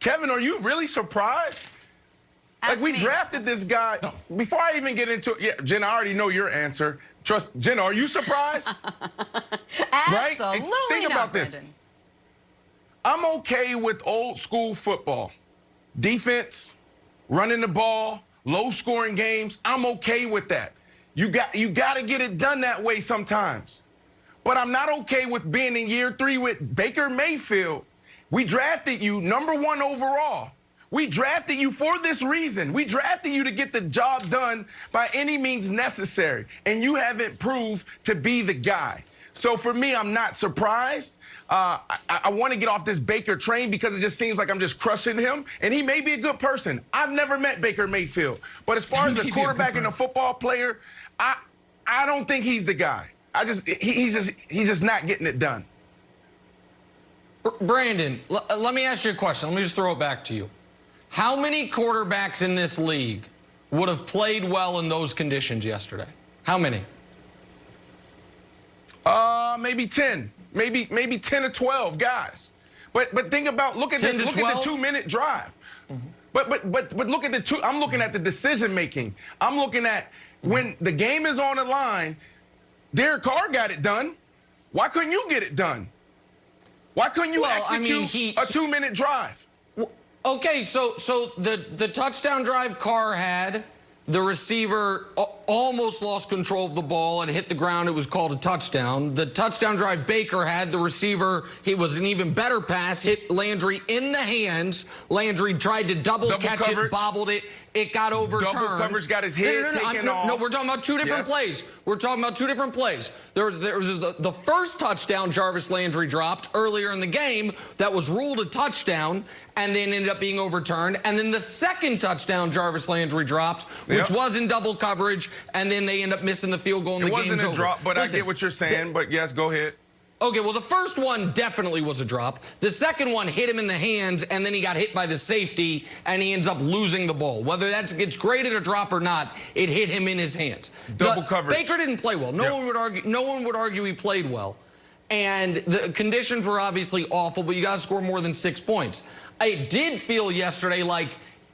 Kevin, are you really surprised? Like, we drafted this guy. Before I even get into it, yeah, Jen, I already know your answer. Trust, Jen, are you surprised? Absolutely right? Think about this. Brandon. I'm okay with old school football. Defense, running the ball, low-scoring games. I'm okay with that. You got to get it done that way sometimes. But I'm not okay with being in year 3 with Baker Mayfield. We drafted you #1 overall. We drafted you for this reason. We drafted you to get the job done by any means necessary, and you haven't proved to be the guy. So for me, I'm not surprised. I want to get off this Baker train because it just seems like I'm just crushing him, and he may be a good person. I've never met Baker Mayfield, but as far as a quarterback and a football player, I don't think he's the guy. He's just not getting it done. Brandon, let me ask you a question. Let me just throw it back to you. How many quarterbacks in this league would have played well in those conditions yesterday? How many? Maybe 10. Maybe 10 or 12 guys. But think about, look at the 2-minute drive. Mm-hmm. But look at the two. I'm looking at the decision making. I'm looking at when the game is on the line. Derek Carr got it done. Why couldn't you get it done? Why couldn't you execute a 2-minute drive? Okay, so the touchdown drive Carr had, the receiver almost lost control of the ball and hit the ground. It was called a touchdown. The touchdown drive Baker had, the receiver, it was an even better pass, hit Landry in the hands. Landry tried to double catch coverage. It, bobbled it. It got overturned. Double coverage, got his head taken off. No, we're talking about two different plays. We're talking about two different plays. There was the first touchdown Jarvis Landry dropped earlier in the game that was ruled a touchdown and then ended up being overturned. And then the second touchdown Jarvis Landry dropped, which was in double coverage, and then they end up missing the field goal and the game's over. It wasn't a drop, but listen, I get what you're saying. But yes, go ahead. Okay, well, the first one definitely was a drop. The second one hit him in the hands, and then he got hit by the safety, and he ends up losing the ball. Whether that gets graded a drop or not, it hit him in his hands. Double coverage. Baker didn't play well. No one would argue he played well. And the conditions were obviously awful, but you got to score more than 6 points. I did feel yesterday like,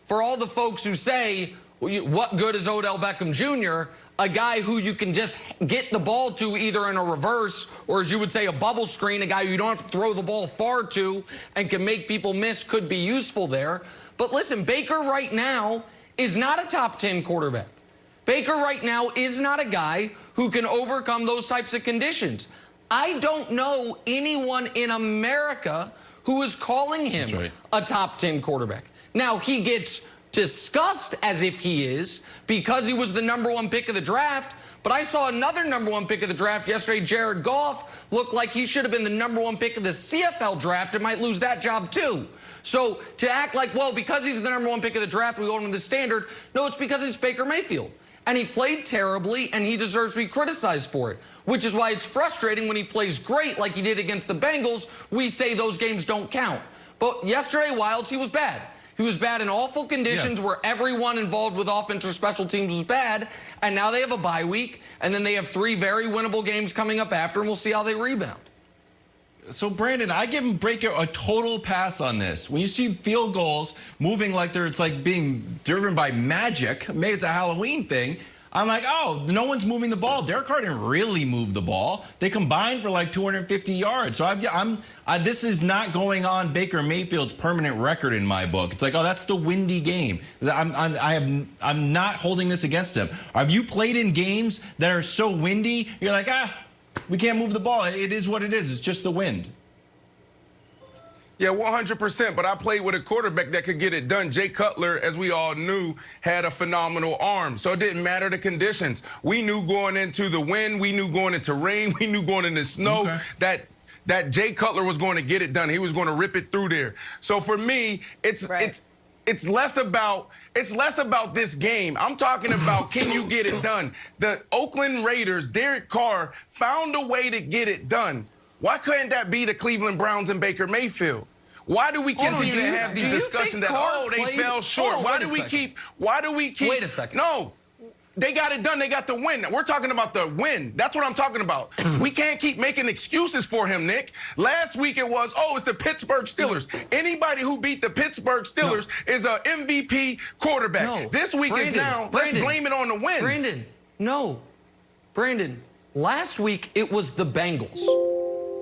for all the folks who say, what good is Odell Beckham Jr., a guy who you can just get the ball to either in a reverse or, as you would say, a bubble screen, a guy who you don't have to throw the ball far to and can make people miss, could be useful there. But listen, Baker right now is not a top 10 quarterback. Baker right now is not a guy who can overcome those types of conditions. I don't know anyone in America who is calling him a top 10 quarterback. Now, he gets discussed as if he is because he was the #1 pick of the draft. But I saw another #1 pick of the draft yesterday, Jared Goff, look like he should have been the #1 pick of the CFL draft and might lose that job too. So to act like, well, because he's the #1 pick of the draft, we hold him the standard. No, it's because it's Baker Mayfield. And he played terribly, and he deserves to be criticized for it, which is why it's frustrating when he plays great like he did against the Bengals. We say those games don't count. But yesterday, Wilds, he was bad. He was bad in awful conditions where everyone involved with offense or special teams was bad, and now they have a bye week, and then they have 3 very winnable games coming up after, and we'll see how they rebound. So, Brandon, I give Baker a total pass on this. When you see field goals moving like it's like being driven by magic, maybe it's a Halloween thing, I'm like, oh, no one's moving the ball. Derek Carr didn't really move the ball. They combined for like 250 yards. So this is not going on Baker Mayfield's permanent record in my book. It's like, oh, that's the windy game. I'm not holding this against him. Have you played in games that are so windy? You're like, we can't move the ball. It is what it is. It's just the wind. Yeah, 100%, but I played with a quarterback that could get it done. Jay Cutler, as we all knew, had a phenomenal arm, so it didn't matter the conditions. We knew going into the wind, we knew going into rain, we knew going into snow that Jay Cutler was going to get it done. He was going to rip it through there. So for me, it's less about this game. I'm talking about, can you get it done? The Oakland Raiders, Derek Carr, found a way to get it done. Why couldn't that be the Cleveland Browns and Baker Mayfield? Why do we continue to have these discussions that, they fell short? Why do we keep... Wait a second. No. They got it done. They got the win. We're talking about the win. That's what I'm talking about. We can't keep making excuses for him, Nick. Last week it was, it's the Pittsburgh Steelers. Anybody who beat the Pittsburgh Steelers is a MVP quarterback. No. This week is now, let's blame it on the win. Brandon, last week it was the Bengals.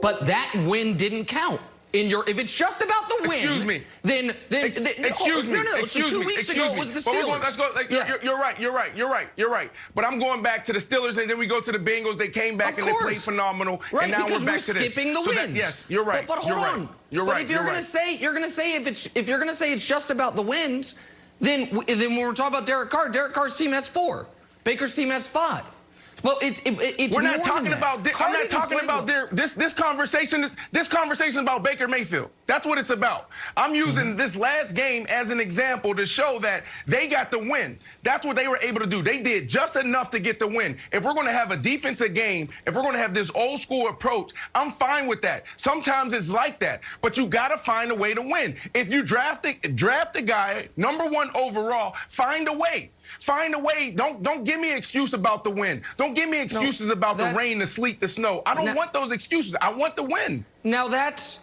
But that win didn't count. If it's just about the win, excuse me. Then excuse me. So 2 weeks ago it was the Steelers. Let's go. You're right. But I'm going back to the Steelers, and then we go to the Bengals. They came back and they played phenomenal. Right, and now because we're back to this. skipping the wins. Yes, you're right. But hold on. You're right. If you're gonna say if you're gonna say it's just about the wins, then when we're talking about Derek Carr's team has 4. Baker's team has 5. Well, it's we're not more talking than about. that. I'm not talking about this conversation. This conversation is about Baker Mayfield. That's what it's about. I'm using this last game as an example to show that they got the win. That's what they were able to do. They did just enough to get the win. If we're going to have a defensive game, if we're going to have this old school approach, I'm fine with that. Sometimes it's like that, but you got to find a way to win. If you draft a guy #1 overall, find a way. Find a way. Don't give me an excuse about the win. Don't give me excuses about the rain, the sleet, the snow. I don't want those excuses. I want the win. Now that's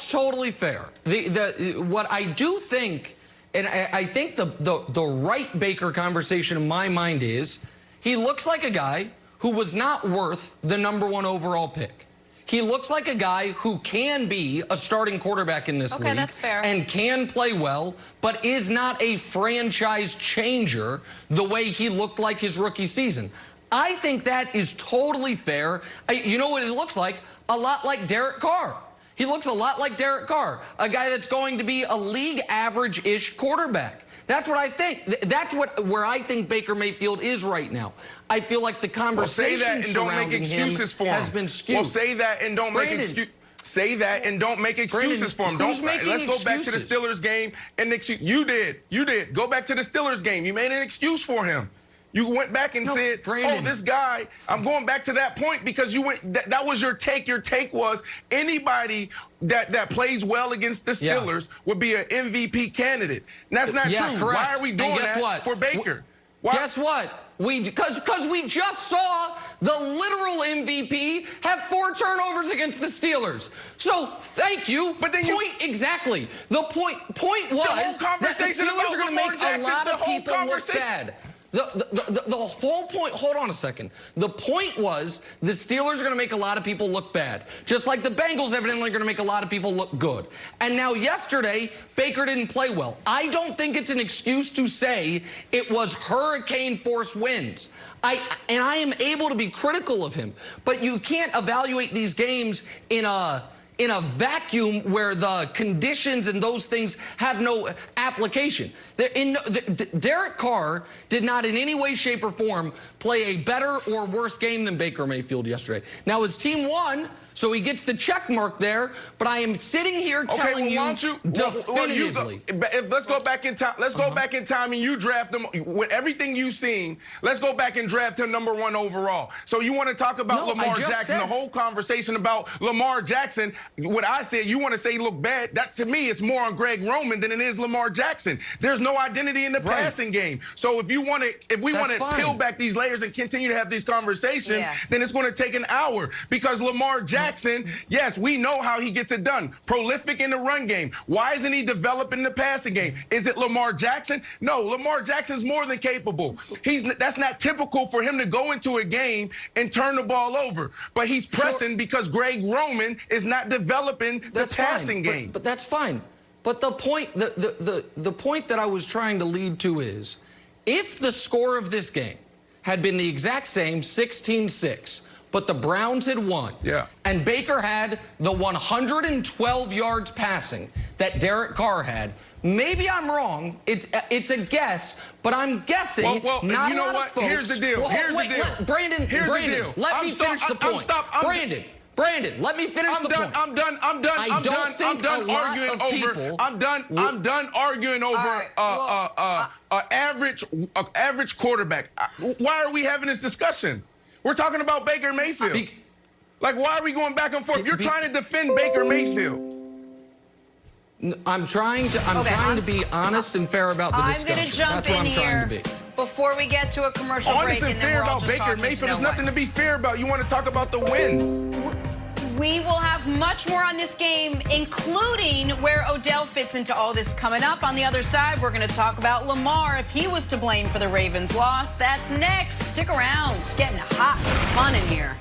totally fair. What I do think, and I think the right Baker conversation in my mind is, he looks like a guy who was not worth the #1 overall pick. He looks like a guy who can be a starting quarterback in this league. Okay, that's fair. And can play well, but is not a franchise changer the way he looked like his rookie season. I think that is totally fair. You know what it looks like? A lot like Derek Carr. He looks a lot like Derek Carr, a guy that's going to be a league average-ish quarterback. That's what I think. That's where I think Baker Mayfield is right now. I feel like the conversation say that and don't make excuses for him. has been skewed. Well, say that and don't make excuses. Say that and don't make excuses for him. Who's making Let's go back to the Steelers game and you did. Go back to the Steelers game. You made an excuse for him. You went back and said, Brandon, this guy, I'm going back to that point because you went, that was your take. Your take was anybody that plays well against the Steelers would be an MVP candidate. And that's not true. Correct. Why are we doing that for Baker? Guess what? Because we just saw the literal MVP have 4 turnovers against the Steelers. So thank you. But then exactly. The point was that the Steelers are going to make a lot of people look bad. The whole point, hold on a second. The point was the Steelers are going to make a lot of people look bad. Just like the Bengals evidently are going to make a lot of people look good. And now yesterday, Baker didn't play well. I don't think it's an excuse to say it was hurricane force winds. I am able to be critical of him, but you can't evaluate these games in a vacuum where the conditions and those things have no application. Derek Carr did not in any way, shape, or form play a better or worse game than Baker Mayfield yesterday. Now, his team won, so he gets the check mark there, but I am sitting here telling you definitively. Let's go back in time. Let's go back in time and you draft him with everything you've seen. Let's go back and draft him #1 overall. So you want to talk about Lamar Jackson, the whole conversation about Lamar Jackson. What I said, you want to say he looked bad. That to me, it's more on Greg Roman than it is Lamar Jackson. There's no identity in the passing game. So if we want to peel back these layers and continue to have these conversations, then it's going to take an hour because Lamar Jackson, yes, we know how he gets it done. Prolific in the run game. Why isn't he developing the passing game? Is it Lamar Jackson? No, Lamar Jackson's more than capable. That's not typical for him to go into a game and turn the ball over. But he's pressing because Greg Roman is not developing the passing game. But that's fine. But the point that I was trying to lead to is, if the score of this game had been the exact same, 16-6, but the Browns had won, and Baker had the 112 yards passing that Derek Carr had, maybe I'm wrong. It's a guess, but I'm guessing not you know a lot what? of folks. Here's the deal. Brandon, let me finish the point. Brandon, let me finish the point. I'm done arguing over average quarterback. Why are we having this discussion? We're talking about Baker Mayfield. Like, why are we going back and forth? You're trying to defend Baker Mayfield. I'm trying to be honest and fair about the discussion. I'm going to jump That's what in I'm trying here to be. before we get to a commercial Honest break. and fair about Baker Mayfield. There's nothing to be fair about. You want to talk about the win. We will have much more on this game, including where Odell fits into all this coming up. On the other side, we're going to talk about Lamar, if he was to blame for the Ravens' loss. That's next. Stick around. It's getting hot and fun in here.